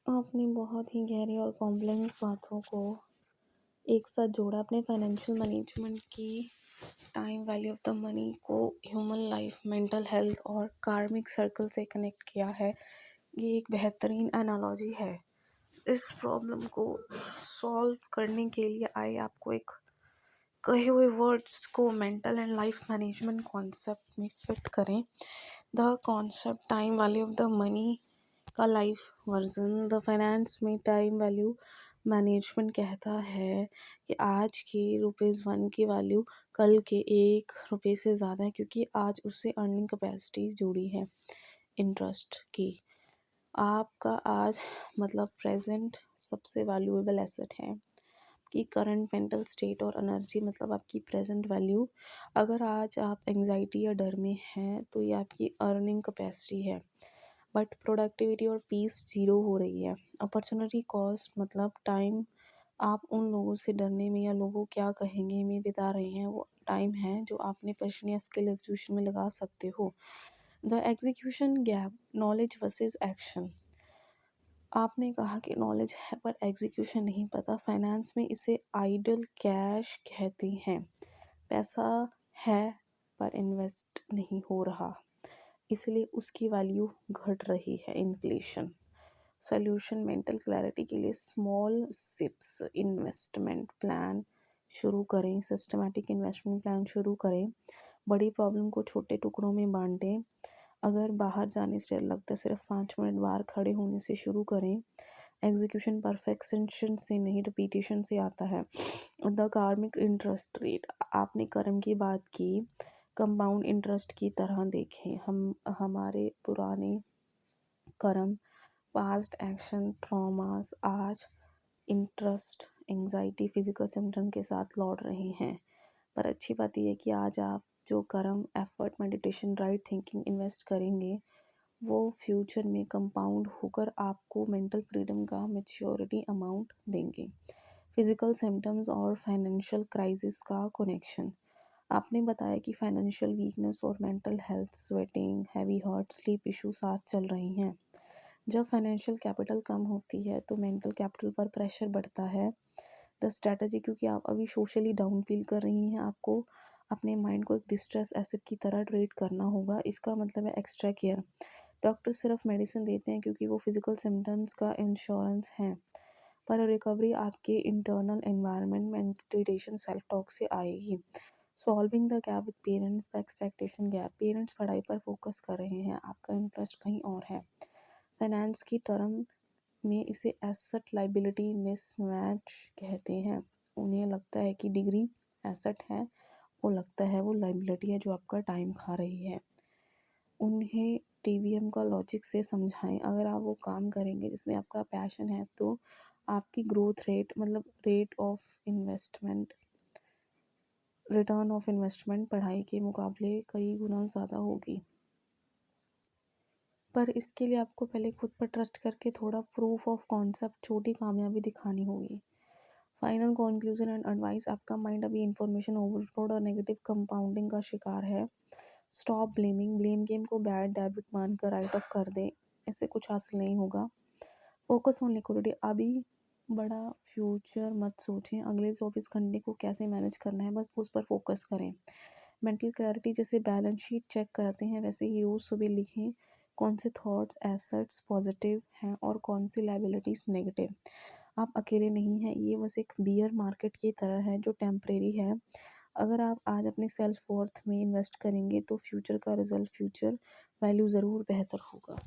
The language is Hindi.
आपने बहुत ही गहरी और कॉम्प्लेक्स बातों को एक साथ जोड़ा। अपने फाइनेंशियल मैनेजमेंट की time value of the money को ह्यूमन लाइफ, मेंटल हेल्थ और कार्मिक सर्कल से कनेक्ट किया है। ये एक बेहतरीन एनालॉजी है। इस प्रॉब्लम को सॉल्व करने के लिए आइए आपको एक कहे हुए वर्ड्स को mental and life management concept में फिट करें। The concept time value of the money का लाइफ वर्जन। द फाइनेंस में टाइम वैल्यू मैनेजमेंट कहता है कि आज की ₹1 की वैल्यू कल के ₹1 से ज़्यादा है, क्योंकि आज उससे अर्निंग कैपेसिटी जुड़ी है इंटरेस्ट की। आपका आज मतलब प्रेजेंट सबसे वैल्यूएबल एसेट है। आपकी करंट मेंटल स्टेट और एनर्जी मतलब आपकी प्रेजेंट वैल्यू। अगर आज आप एंजाइटी या डर में हैं तो ये आपकी अर्निंग कैपेसिटी है, बट प्रोडक्टिविटी और पीस ज़ीरो हो रही है। अपॉर्चुनिटी कॉस्ट मतलब टाइम आप उन लोगों से डरने में या लोगों क्या कहेंगे में बिता रहे हैं, वो टाइम है जो आपने पैशन या स्किल एग्जीक्यूशन में लगा सकते हो। The execution gap, knowledge versus action. आपने कहा कि नॉलेज है पर एग्जीक्यूशन नहीं पता। फाइनेंस में इसे आइडल कैश कहते हैं। पैसा है पर इन्वेस्ट नहीं हो रहा, इसलिए उसकी वैल्यू घट रही है। इन्फ्लेशन। सॉल्यूशन, मेंटल क्लैरिटी के लिए स्मॉल सिप्स इन्वेस्टमेंट प्लान शुरू करें। सिस्टमैटिक इन्वेस्टमेंट प्लान शुरू करें। बड़ी प्रॉब्लम को छोटे टुकड़ों में बांटें। अगर बाहर जाने से डर लगता है, सिर्फ 5 मिनट बाहर खड़े होने से शुरू करें। एग्जीक्यूशन परफेक्शन से नहीं, रिपीटेशन से आता है। द कार्मिक इंटरेस्ट रेट, आपने कर्म की बात की, कंपाउंड इंटरेस्ट की तरह देखें। हमारे पुराने कर्म, पास्ट एक्शन, ट्रॉमास आज इंटरेस्ट, एंजाइटी, फिजिकल सिम्टम के साथ लौट रहे हैं। पर अच्छी बात यह है कि आज आप जो कर्म, effort, meditation, right thinking invest करेंगे वो फ्यूचर में कंपाउंड होकर आपको मेंटल फ्रीडम का मैच्योरिटी अमाउंट देंगे। फिजिकल सिम्टम्स और फाइनेंशियल क्राइसिस का कनेक्शन। आपने बताया कि फाइनेंशियल वीकनेस और mental health, sweating, heavy heart, sleep issue साथ चल रही हैं। जब फाइनेंशियल कैपिटल कम होती है तो मेंटल कैपिटल पर प्रेशर बढ़ता है। द स्ट्रैटेजी, क्योंकि आप अभी सोशली डाउन फील कर रही हैं, आपको अपने माइंड को एक डिस्ट्रेस एसेट की तरह ट्रीट करना होगा। इसका मतलब है एक्स्ट्रा केयर। डॉक्टर सिर्फ मेडिसिन देते हैं क्योंकि वो फिजिकल सिम्टम्स का इंश्योरेंस है, पर रिकवरी आपके internal environment, meditation, self talk से आएगी। Solving the gap with parents, the expectation gap. Parents पढ़ाई पर फोकस कर रहे हैं, आपका इंटरेस्ट कहीं और है। फाइनेंस की टर्म में इसे एसेट लाइबिलिटी मिसमैच कहते हैं। उन्हें लगता है कि डिग्री एसेट है, वो लगता है वो लाइबिलिटी है जो आपका टाइम खा रही है। उन्हें टीवीएम का लॉजिक से समझाएं। अगर आप वो काम करेंगे जिसमें आपका पैशन है तो आपकी ग्रोथ रेट मतलब rate of investment, return of investment पढ़ाई के मुकाबले कई गुना ज़्यादा होगी। पर इसके लिए आपको पहले खुद पर ट्रस्ट करके थोड़ा प्रूफ ऑफ कॉन्सेप्ट, छोटी कामयाबी दिखानी होगी। फाइनल कंक्लूजन एंड एडवाइस, आपका माइंड अभी इंफॉर्मेशन ओवरलोड और नेगेटिव कंपाउंडिंग का शिकार है। स्टॉप ब्लेमिंग, ब्लेम गेम को बैड डेबिट मानकर राइट ऑफ कर दें, इससे कुछ हासिल नहीं होगा। फोकस ऑन लिक्विडिटी, अभी बड़ा फ्यूचर मत सोचें, अगले 24 घंटे को कैसे मैनेज करना है बस उस पर फोकस करें। मेंटल क्लैरिटी, जैसे बैलेंस शीट चेक करते हैं वैसे ही रोज़ सुबह लिखें कौन से थॉट्स, एसेट्स पॉजिटिव हैं और कौन सी लाइबिलिटीज़ नेगेटिव। आप अकेले नहीं हैं, ये बस एक बियर मार्केट की तरह है जो टेम्परेरी है। अगर आप आज अपने सेल्फ वर्थ में इन्वेस्ट करेंगे तो फ्यूचर का रिजल्ट, फ्यूचर वैल्यू ज़रूर बेहतर होगा।